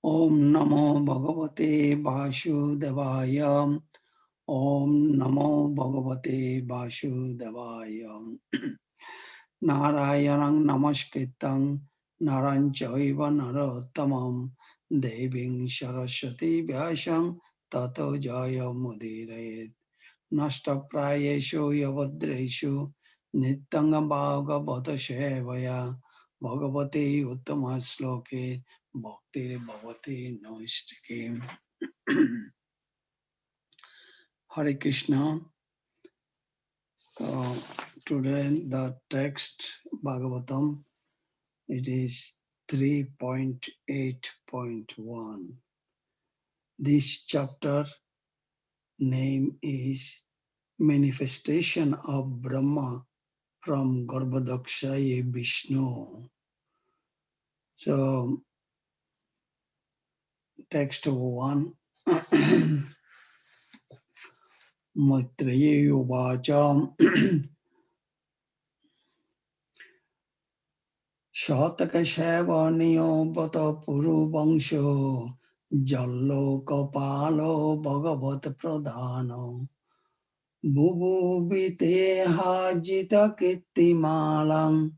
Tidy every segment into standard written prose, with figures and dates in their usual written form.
Om Namo Bhagavate Vasudevaya. Om Namo Bhagavate Vasudevaya. Narayanang Namaskritam Naranchaiva Narottamam Deving Saraswati Vyasam Tato Jaya Mudirayet Nashtaprayeshu Yavadreshu Nittanga Bhagavata Shevaya Bhagavate Uttama Sloke Bhakti Bhavati Noistike. Hare Krishna. Today the text Bhagavatam, it is 3.8.1. This chapter name is Manifestation of Brahma from Garbhodakshaya Vishnu. So text 1. Maitreya Uvacha Shataka Shavaniyo Bata Puru Vangsho Jallo Kapalo Bhagavat Pradhano Bhubhite Hajita Kittimalang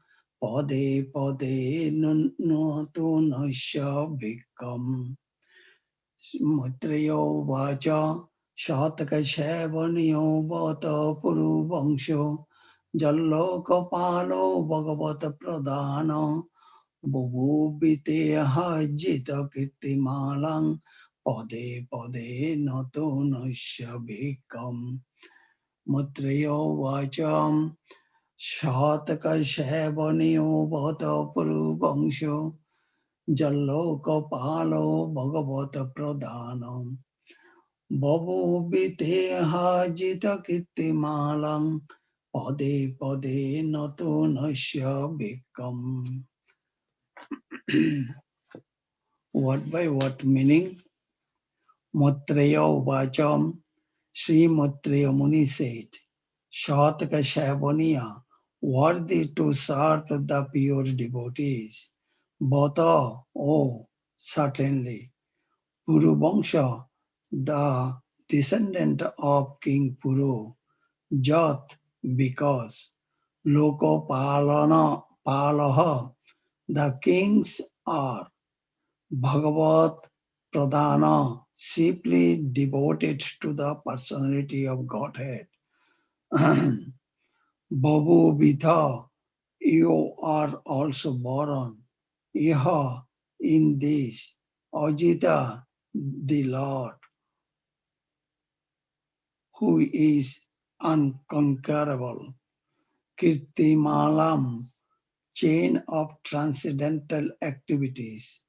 Pade Pade Nutu Nasha Bhikam Maitreyo Vacha Shataka Shavaniyo Bata Puru Vangsho Jallo Kapalo Bhagavat Pradhano Bhubhite Hajita Kittimalang Pade Pade Nato Nasya Bhikam Maitreyo Vacham Shataka Shavaniyo Bhata Puruvangsho Jalloka Palo Bhagavata Pradhanam Bhubhite Hajita Kittimalang Pade Pade Nato Nasya Bhikam. Word by word meaning. Maitreya Vacham, Sri Maitreya Muni said, Shataka Shavaniya, worthy to serve the pure devotees. Bhata, oh, certainly. Puru Vangsha, the descendant of King Puru. Jat, because. Loko Palana, Palaha, the kings are. Bhagavat Pradhana, simply devoted to the personality of Godhead. Babu Vidha, you are also born. Iha, in this. Ajita, the Lord, who is unconquerable. Kirtimalam, chain of transcendental activities.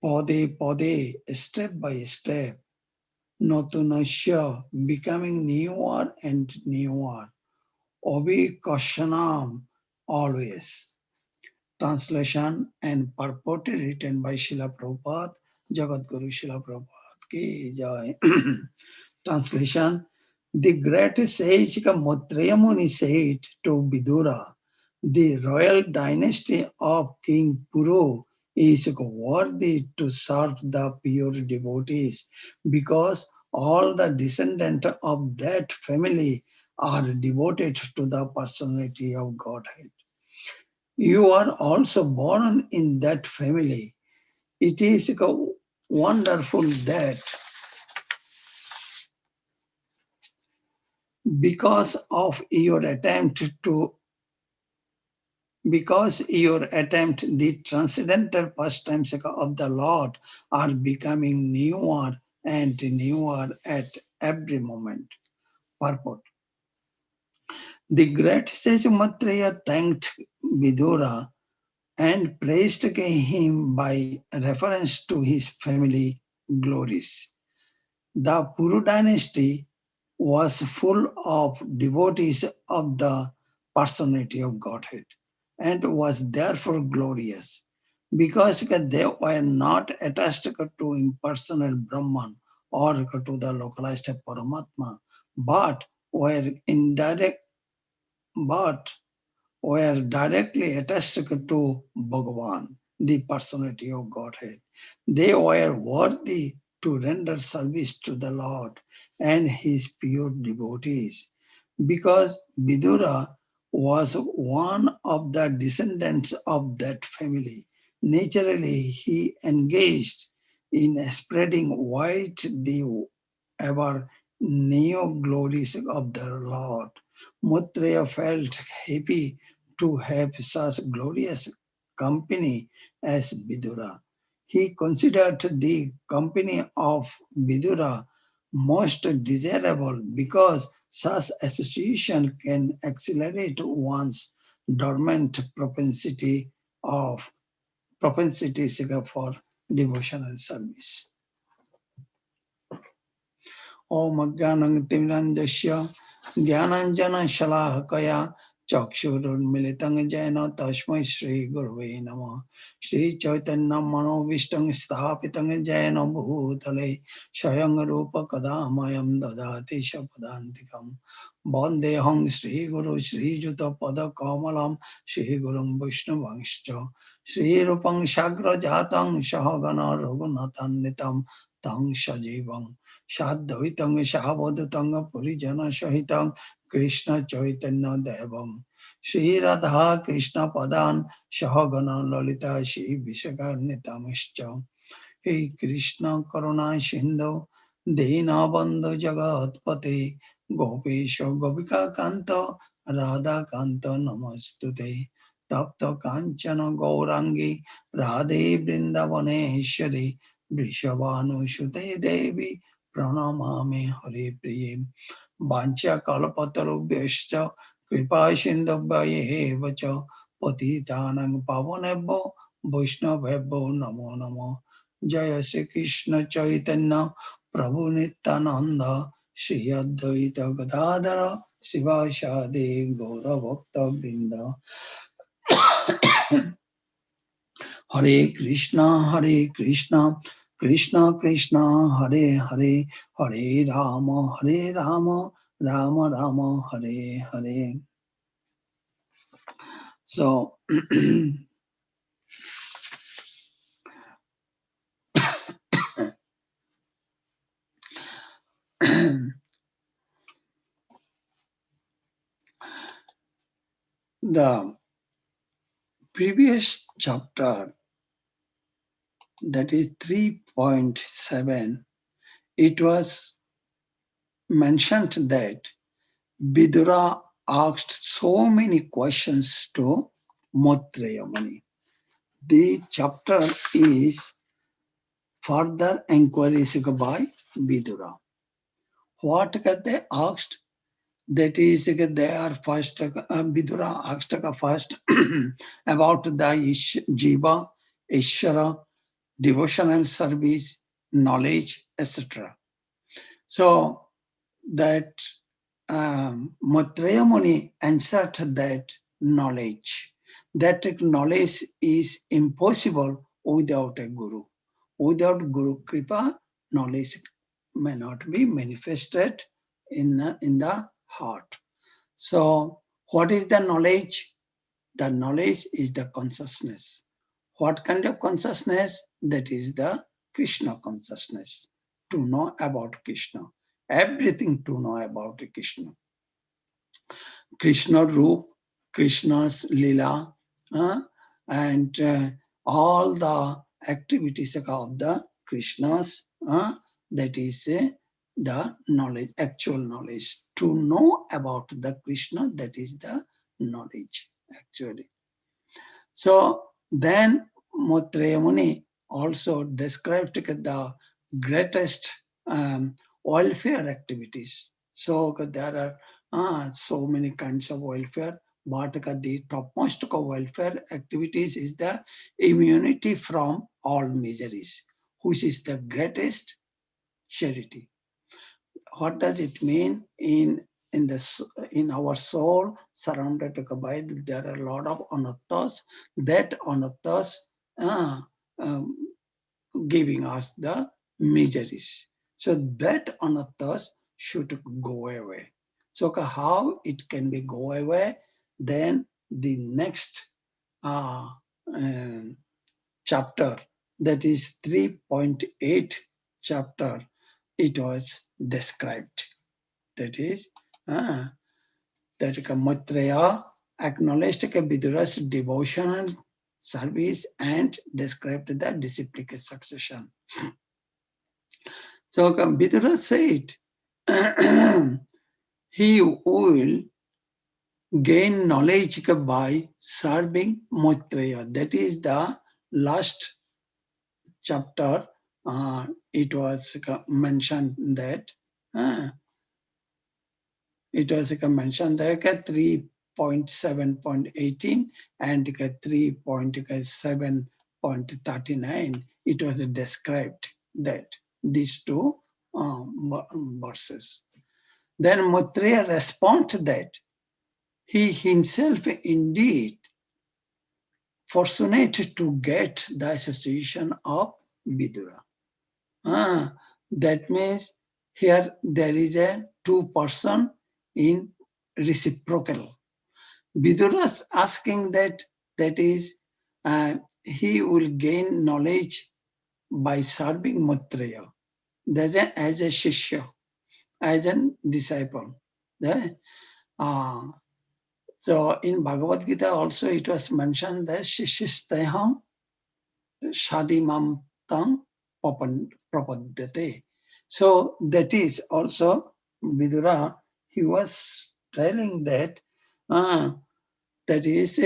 Pade Pade, step by step. Natunasya, becoming newer and newer. Ovi Kashanam, always. Translation and purport written by Srila Prabhupada, Jagat Guru Srila Prabhupada ki jai. Translation. The great sage Maitreya Muni said to Vidura, the royal dynasty of King Puru is worthy to serve the pure devotees because all the descendants of that family are devoted to the personality of Godhead. You are also born in that family. It is wonderful that because of your attempt, the transcendental pastimes of the Lord are becoming newer and newer at every moment. Purport. The great sage Maitreya thanked Vidura and praised him by reference to his family glories. The Puru dynasty was full of devotees of the personality of Godhead and was therefore glorious because they were not attached to impersonal Brahman or to the localized Paramatma, but were indirect, but were directly attached to Bhagavan. the personality of Godhead. They were worthy to render service to the Lord and his pure devotees. Because Vidura was one of the descendants of that family, naturally he engaged in spreading wide the ever new glories of the Lord. Maitreya felt happy to have such glorious company as Vidura. He considered the company of Vidura most desirable because such association can accelerate one's dormant propensity for devotional service. Om Jnanang Timnandasya Jnananjana Shalakaya Chakshurunmilitang Jena Tasmai Shri Gurve Nama Shri Chaitanya Mano Vistang Stapitang Jena Bhutale Shayang Rupa Kadamayam Dadati Shapadantikam Bandehang Shri Guru Shri Juta Pada Kamalam Shri Gurum Vaishnavangscha Shri Rupang Shagra Jatang Shahagana Raghunathan Nitam Tang Sajivang Sadhaitang Sahabodutang Purijana Sahitang Krishna Chaitanya Devam Shri Radha Krishna Padan Sahagana Lalita Shri Vishakar Hey Krishna Karuna Sindhu Dina Bandhu Jagat Pate Gopesha Gopika Kanta Radha Kanta Namastute Tapta Kanchana Gaurangi Radhe Vrindavaneshwari Vrishabhanu Shute Devi Pranamami Hare Priye Vancha Kalapatarubhyascha Kripa Sindhabhaya Vacha Patitanang Pavanebho Vaishnavebho Namo Namo Jaya Sri Krishna Chaitanya Prabhu Nityananda Shri Advaita Gadadhara Sivasadi Gaura Bhakta Vrinda Hare Krishna Krishna Krishna Hare Hare Hare Rama Rama Rama Hare Hare. So the previous chapter, that is 3.7, it was mentioned that Vidura asked so many questions to Maitreya Muni. The chapter is further inquiries by Vidura. What they asked? That is, they are first, Vidura asked first about the Jiva, Ishvara, devotional service, knowledge, etc. So that Maitreya Muni answered that knowledge is impossible without a guru. Without Guru Kripa, knowledge may not be manifested in the heart. So, what is the knowledge? The knowledge is the consciousness. What kind of consciousness? That is the Krishna consciousness. To know about Krishna. Everything to know about Krishna. Krishna Roop, Krishna's Lila, and all the activities of the Krishnas, that is the knowledge, actual knowledge. To know about the Krishna, that is the knowledge, actually. So then Maitreya Muni also described the greatest welfare activities. So there are so many kinds of welfare, but the topmost welfare activities is the immunity from all miseries, which is the greatest charity. What does it mean in our soul surrounded by there are a lot of anattas, that anattas um, giving us the miseries. So that anattas should go away. So how it can be go away? Then the next uh, chapter, that is 3.8 chapter, it was described. That is, that Maitreya acknowledged Vidura's devotional service and described the disciplic succession. So Vidura said, he will gain knowledge by serving Maitreya. That is the last chapter. It was mentioned that it was mentioned that 3.7.18 and 3.7.39. It was described that these two verses. Then Maitreya responds that he himself indeed fortunate to get the association of Vidura. That means here there is a two person in reciprocal. Vidura is asking that is he will gain knowledge by serving Maitreya as a shishya, as a disciple. So in Bhagavad Gita also it was mentioned that Shishistaham Shadimam Tam Prapadyate. So that is also Vidura, he was telling that that is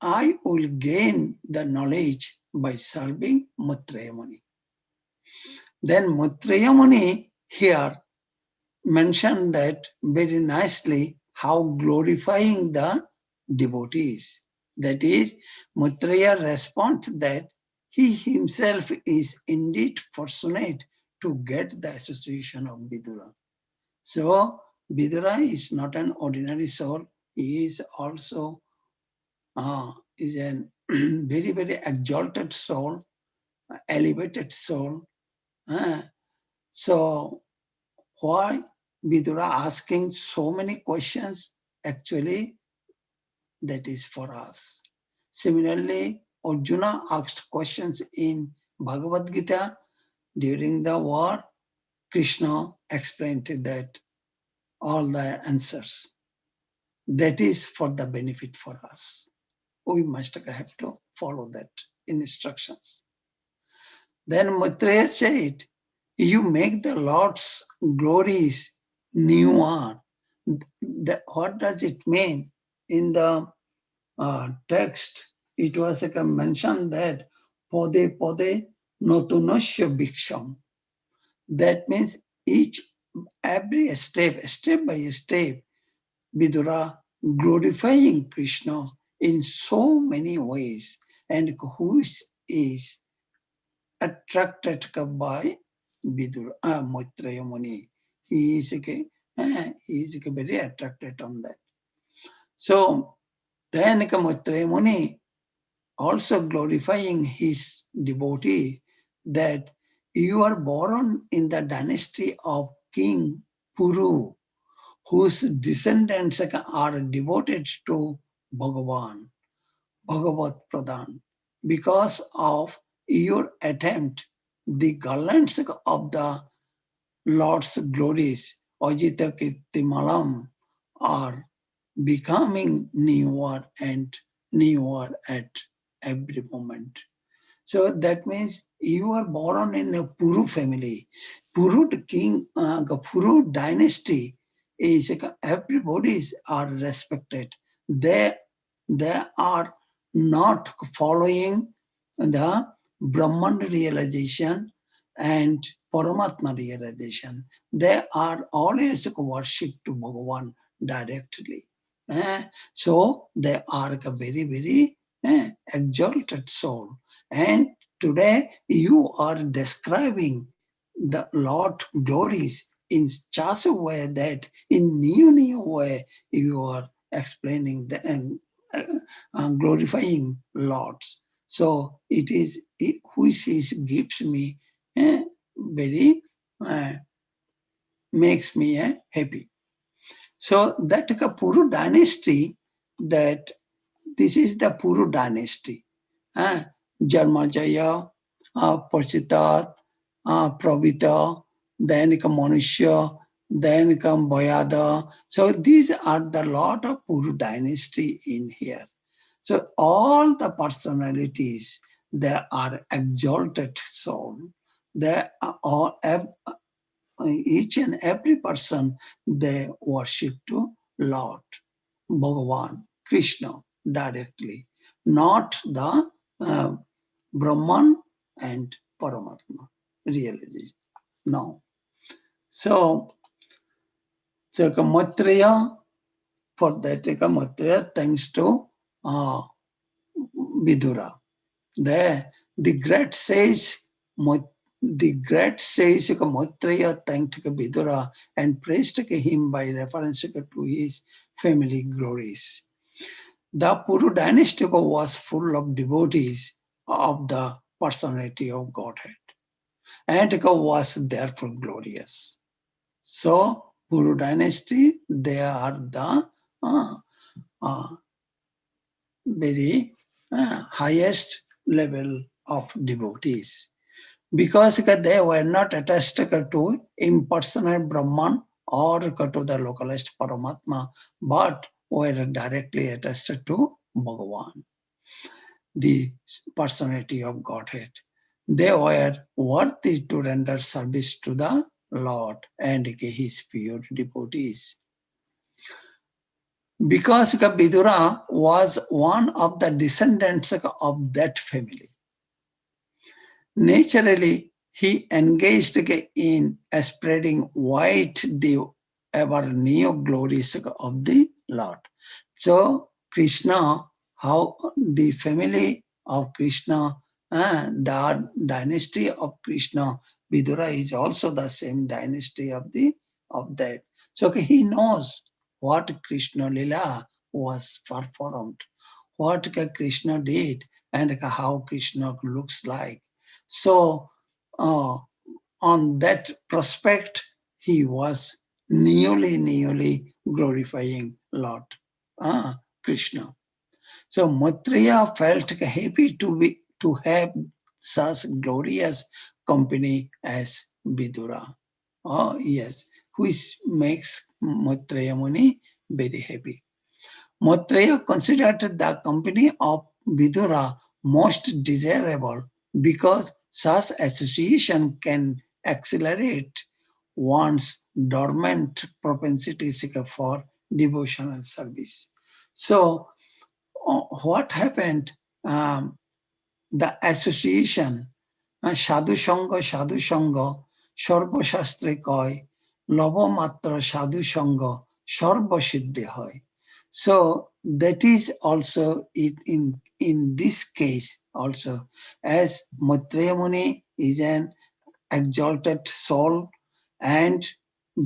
I will gain the knowledge by serving Maitreya Muni. Then Maitreya Muni here mentioned that very nicely how glorifying the devotees. That is, Maitreya responds that he himself is indeed fortunate to get the association of Vidura. So, Vidura is not an ordinary soul. He is also is a very, very exalted soul, elevated soul. So, why Vidura asking so many questions? Actually, that is for us. Similarly, Arjuna asked questions in Bhagavad Gita during the war. Krishna explained that all the answers. That is for the benefit for us. We must have to follow that instructions. Then Maitreya said, you make the Lord's glories newer. What does it mean? In the text, it was mentioned that pode pode notunasya bhiksham. That means every step by step, Vidura glorifying Krishna in so many ways, and who is attracted by Vidura, Maitreya Muni. He is very attracted on that. So then Maitreya Muni also glorifying his devotee that you are born in the dynasty of King Puru, whose descendants are devoted to Bhagavan, Bhagavat Pradhan. Because of your attempt, the garlands of the Lord's glories, Ajita Kirtimalam, are becoming newer and newer at every moment. So that means you are born in a Puru family. Puru king, Puru dynasty is everybody are respected. They are not following the Brahman realization and Paramatma realization. They are always worship to Bhagavan directly. So they are a very, very exalted soul. And today you are describing the Lord glories in such a way that in new way you are explaining and glorifying Lords. So it is which gives me very makes me happy. So that Puru dynasty, that this is the Puru dynasty. Jarmajaya, Pachitat, Pravita, then come Manushya, then come Boyada. So these are the lot of Puru dynasty in here. So all the personalities, they are exalted soul. They are all, each and every person, they worship to Lord Bhagavan, Krishna directly, not the uh, Brahman and Paramatma realization. No. So, Maitreya, for that Maitreya, thanks to uh, Vidura. The great sage, the great sage Maitreya thanked Vidura and praised him by reference to his family glories. The Puru dynasty was full of devotees of the personality of Godhead, and was therefore glorious. So, Puru dynasty, they are the uh, uh, very highest level of devotees, because they were not attached to impersonal Brahman or to the localized Paramatma, but were directly attached to Bhagavan, the personality of Godhead. They were worthy to render service to the Lord and his pure devotees. Because Vidura was one of the descendants of that family, naturally, he engaged in spreading wide the ever new glories of the Lord. So, Krishna, how the family of Krishna and the dynasty of Krishna, Vidura is also the same dynasty of that. So he knows what Krishna Lila was performed, what Krishna did, and how Krishna looks like. So, on that prospect, he was newly glorifying Lord Krishna. So Maitreya felt happy to have such glorious company as Vidura. Oh yes, which makes Maitreya Muni very happy. Maitreya considered the company of Vidura most desirable because such association can accelerate one's dormant propensities for devotional service. So, what happened? The association, সাধু সঙ্গ সর্বশাস্ত্রে কয় লবমাত্র সাধু সঙ্গ সর্বসিদ্ধি হয়. So that is also it in this case also, as Maitreya Muni is an exalted soul and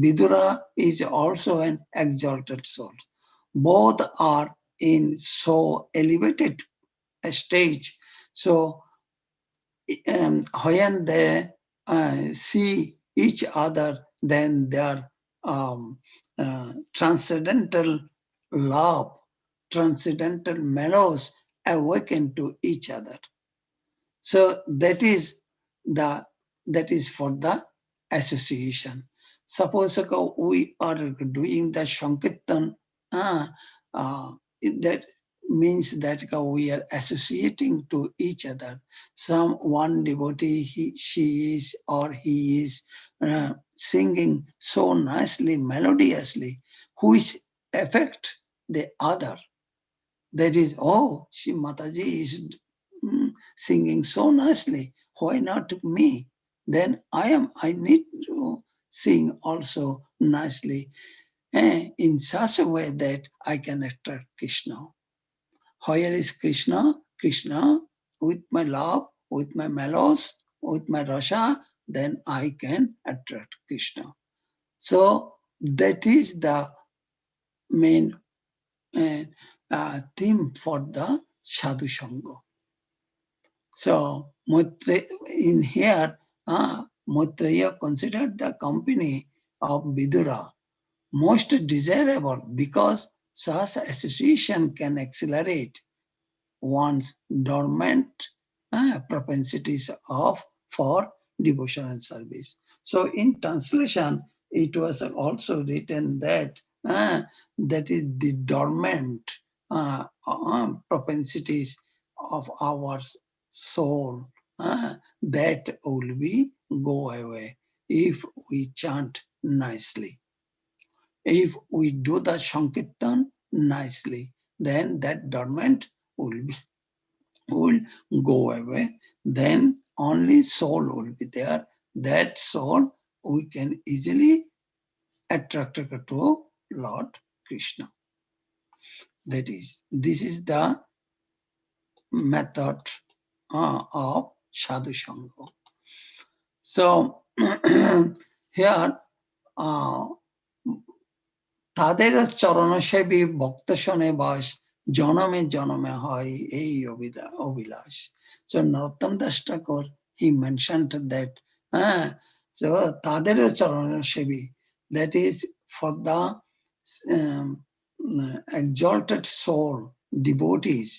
Vidura is also an exalted soul. Both are in so elevated a stage. So when they see each other, then their transcendental love, transcendental mellows awaken to each other. So the that is for the association. Suppose we are doing the Shankirtan, that means that we are associating to each other. Some one devotee, she is or he is singing so nicely, melodiously, which affect the other. That is, oh, she Mataji is singing so nicely. Why not me? Then I need to sing also nicely in such a way that I can attract Krishna. Where is Krishna? Krishna, with my love, with my mellows, with my rasha, then I can attract Krishna. So that is the main theme for the Sadhu Sangha. So in here, Maitreya considered the company of Vidura most desirable because such association can accelerate one's dormant propensities for devotion and service. So in translation, it was also written that that is the dormant propensities of our soul that will be go away if we chant nicely. If we do the Sankirtan nicely, then that dormant will go away. Then only soul will be there. That soul we can easily attract to Lord Krishna. This is the method of Sadhu Sangha. So here তাদের চরণসেবী ভক্ত শোনে বাস জনমে জনমে হয় এই অভিলাষ. So Narottam Das Thakur, he mentioned that so তাদের চরণসেবী, that is for the exalted soul devotees,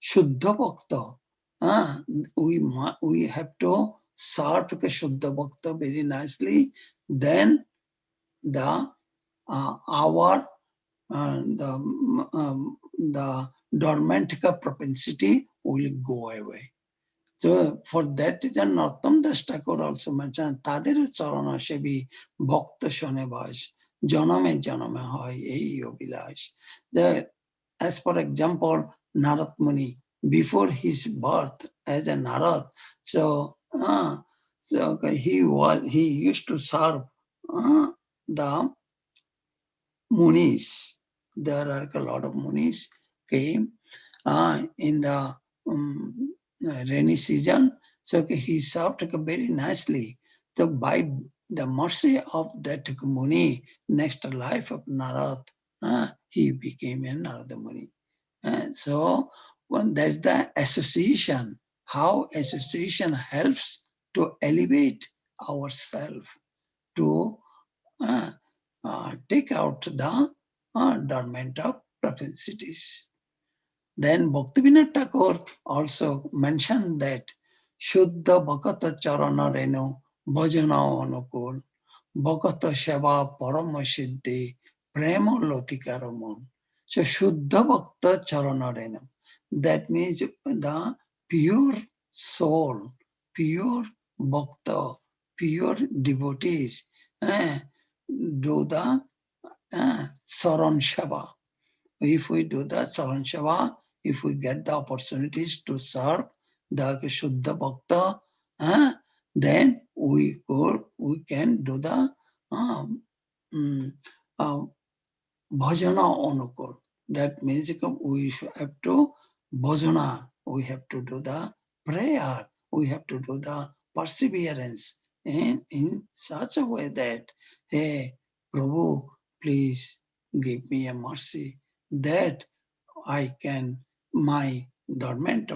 Shuddha Bhakta, we have to serve Shuddha Bhakta very nicely. Then the dormant propensity will go away. So for that reason, Narottam Das Thakur also mentioned, তাদের চরণ সেবী ভক্ত শোনে বাস জনমে জনমে হয় এই অভিলাষ. As for example, Narad Muni, before his birth as a Narad, so he used to serve the Munis. There are a lot of Munis came in the rainy season. So he served very nicely. So by the mercy of that Muni, next life of Narad, he became a Narada Muni. So when there's the association, how association helps to elevate ourselves to take out the dormant of propensities. Then Bhaktivinoda Thakur also mentioned that Shuddha Bhakata Charana Renu Bhajana Anukul Bhakata Seva Parama Siddhi Prema Lotikaramon. So Shuddha Bhakta Charana Renu, that means the pure soul, pure Bhakta, pure devotees do the Saran Shava. If we do the Saran Shava, if we get the opportunities to serve the Shuddha Bhakta, then we can do the Bhajana Anukul. That means we have to Bhajana, we have to do the prayer, we have to do the perseverance in such a way that, hey, Prabhu, please give me a mercy that my dormant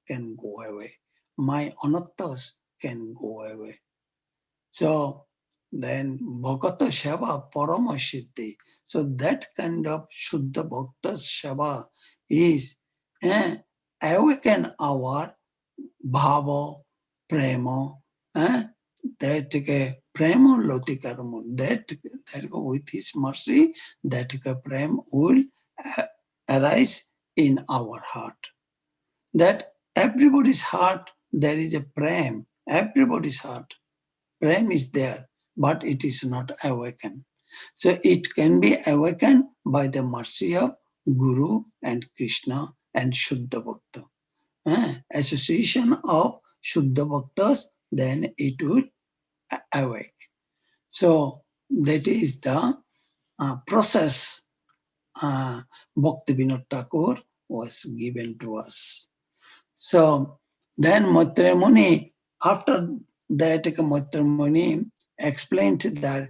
can go away. My anattas can go away. So then Bhakata Shava Parama Siddhi. So that kind of Shuddha Bhakta Shava is awaken our bhava, prema, that prema lotikaramu, that with his mercy, that prema will arise in our heart. That everybody's heart, there is a prema, everybody's heart. Prema is there, but it is not awakened. So it can be awakened by the mercy of Guru and Krishna and Shuddha Bhakta. Association of Shuddha Bhaktas, then it would awake. So that is the process Bhaktivinoda Thakur was given to us. So then Maitreya Muni, after that Maitreya Muni explained that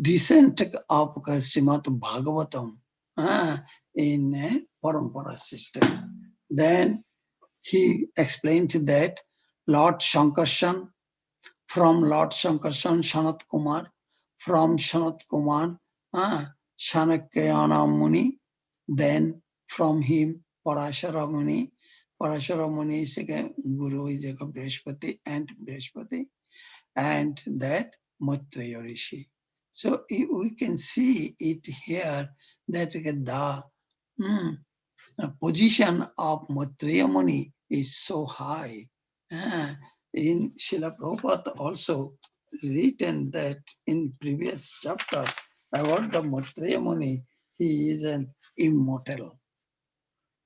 descent of Srimad Bhagavatam in a parampara system. Then he explained that Lord Shankarshan, from Lord Shankarshan, Sanat Kumar, from Sanat Kumar, Shanakyana Muni, then from him Parashara Muni. Parashara Muni is a Guru, is a Brihespati and Brihespati, and that Maitreya Rishi. So we can see it here that the position of Maitreya Muni is so high. Uh, in Srila Prabhupada also written that in previous chapter about the Maitreya Muni, he is an immortal.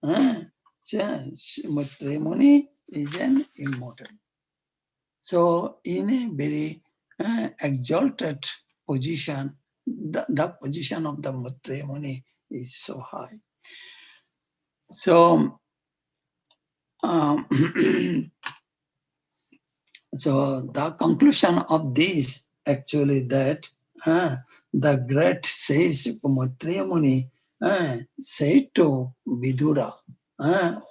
Maitreya Muni is an immortal. So in a very exalted position, the position of the Maitreya Muni is so high. So um, so the conclusion of this actually that the great sage Maitreya Muni said to Vidura,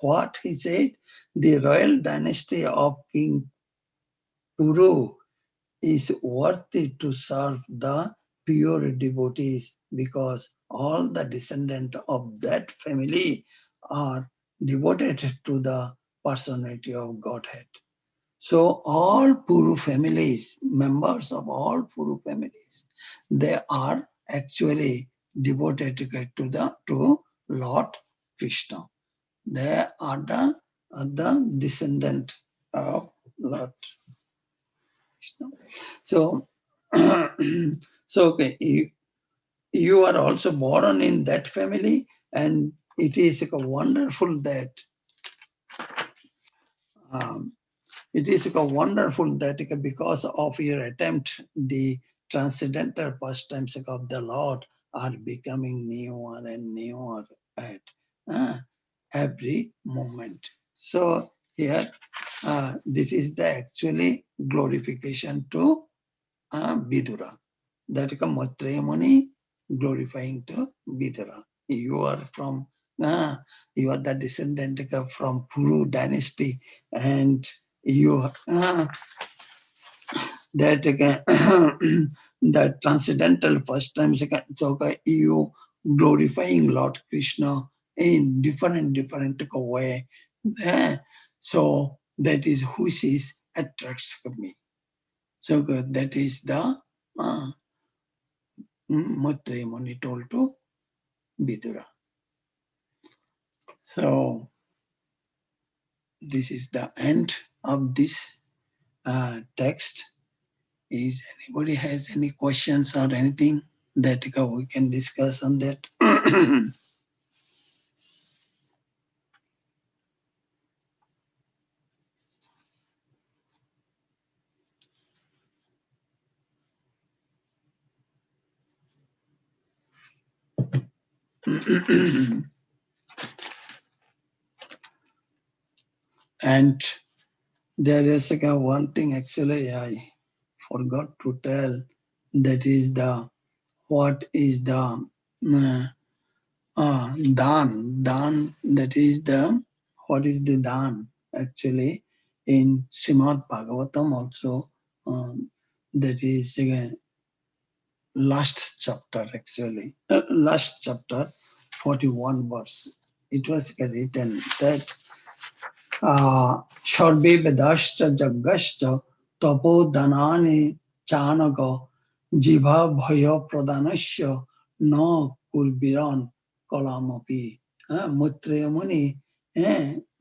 what he said, the royal dynasty of King Puru is worthy to serve the pure devotees because all the descendants of that family are devoted to the personality of Godhead. So all Puru families, members of all Puru families, they are actually devoted to Lord Krishna. They are the descendant of Lord Krishna. So, so okay, you are also born in that family, and it is wonderful that um, it is wonderful that because of your attempt, the transcendental pastimes of the Lord are becoming newer and newer at every moment. So here, this is the actually glorification to Vidura. That is Maitreya Muni glorifying to Vidura. You are from, you are the descendant from Puru dynasty, and you that the transcendental first time so you glorifying Lord Krishna in different way. So that is which is attracts me. So that is the Maitreya Muni told to Vidura. So this is the end of this text. Is anybody has any questions or anything that we can discuss on that? And there is one thing actually I forgot to tell. That is the what is the dan. Dan, that is the what is the dan actually in Srimad Bhagavatam also. That is last chapter actually. Last chapter, 41 verse. It was written that Sharbe Vedashta Jaggashta Tapo Danani Chanaga Jiva Bhaya Pradhanasya No Kulbiran Kalamapi. Maitreya Muni,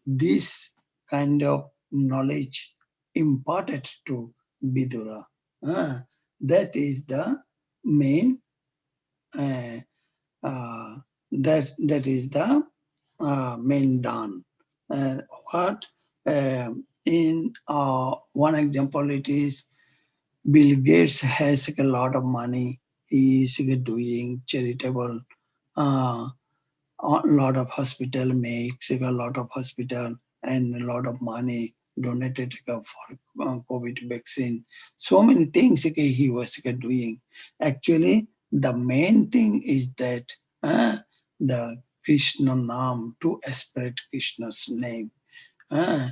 this kind of knowledge imparted to Vidura. That is the main, uh, that is the main dan. What in one example it is Bill Gates has a lot of money. He is doing charitable. A lot of hospital makes a lot of hospital and a lot of money donated for COVID vaccine. So many things he was doing. Actually, the main thing is that the Krishna Nam, to spread Krishna's name to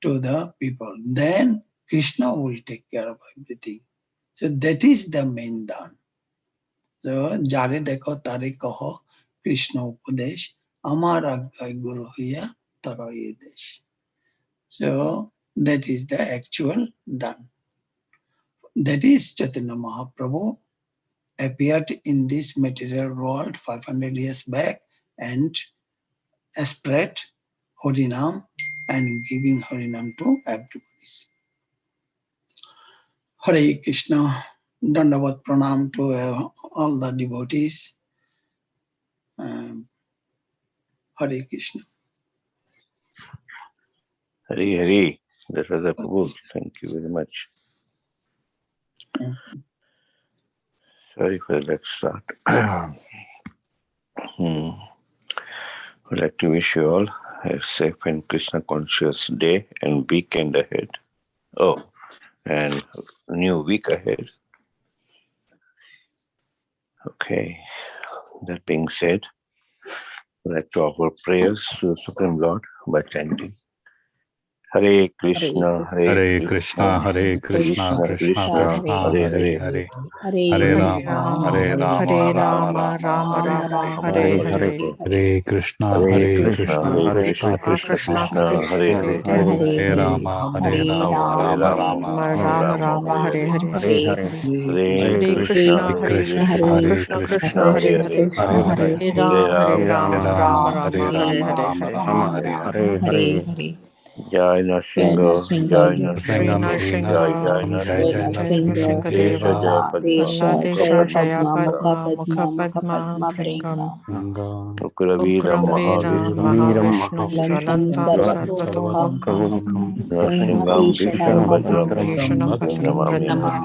the people. Then Krishna will take care of everything. So that is the main dhan. So jare dekho tare kaho Krishna upadesh Amar Aggai Guru Hiya Taraye Desh. So that is the actual done. That is Chaitanya Mahaprabhu appeared in this material world 500 years back and spread Harinam and giving Harinam to everybody. Hare Krishna, Dandavat Pranam to all the devotees. Hare Krishna. Hare Hare. Dattatteya Prabhu, thank you very much. Sorry for the late start. I'd like to wish you all a safe and Krishna conscious day and weekend ahead. Oh, and new week ahead. Okay. That being said, I'd like to offer prayers to the Supreme Lord by chanting Hare Krishna, Hare Krishna, Hare Krishna, Krishna Krishna, Hare Hare, Hare Rama, Hare Rama, Rama Rama, Hare Hare, Hare Krishna, Hare Krishna, Krishna Krishna, Hare Hare, Hare Rama, Hare Rama, Rama Rama, Hare Hare, Hare Krishna, Hare Krishna, Hare Rama, Hare Rama, Hare Hare. Jai Nrsimha, Jai Sri Nrsimha, Jai Nrsimha, Jai Jai Nrsimha, Nrsimha Desha Deva, Jaya Padma, Desha Jaya Mukha Padma, Mukha Padma, Bhringam, Ukravira Ukramvira Mahavishnu, Mahavishnu, Jwalantam Sarvadokam, Nrsimham Singham Vishnupadaram, Vishnam Namami Padram,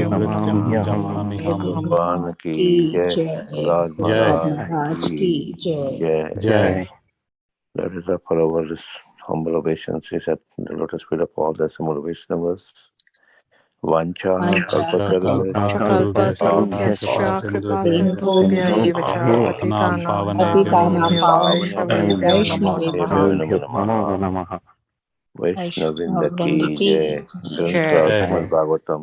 Mrityum Jamamiham. Bhagwan ki Jai, Raj Jai, Maharaj ki Jai. Jai. Let us offer our humble obeisances at the lotus feet of all the assembled Vaishnavas. Vancha Kalpatarubhyascha kripa sindhubhya eva cha patitanam pavanebhyo namo namaha. Vaishnavinda ki Jai, Jai. Srimad Bhagavatam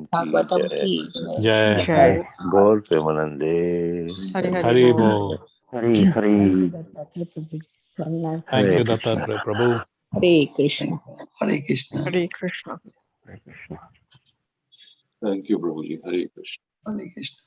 ki Jai, Jai. Gaur Premanande. Hari Bol. Hari. Thank you, Dattatteya Prabhu. Hare Krishna. Hare Krishna. Hare Krishna. Thank you, Prabhuji. Hare Krishna. Hare Krishna.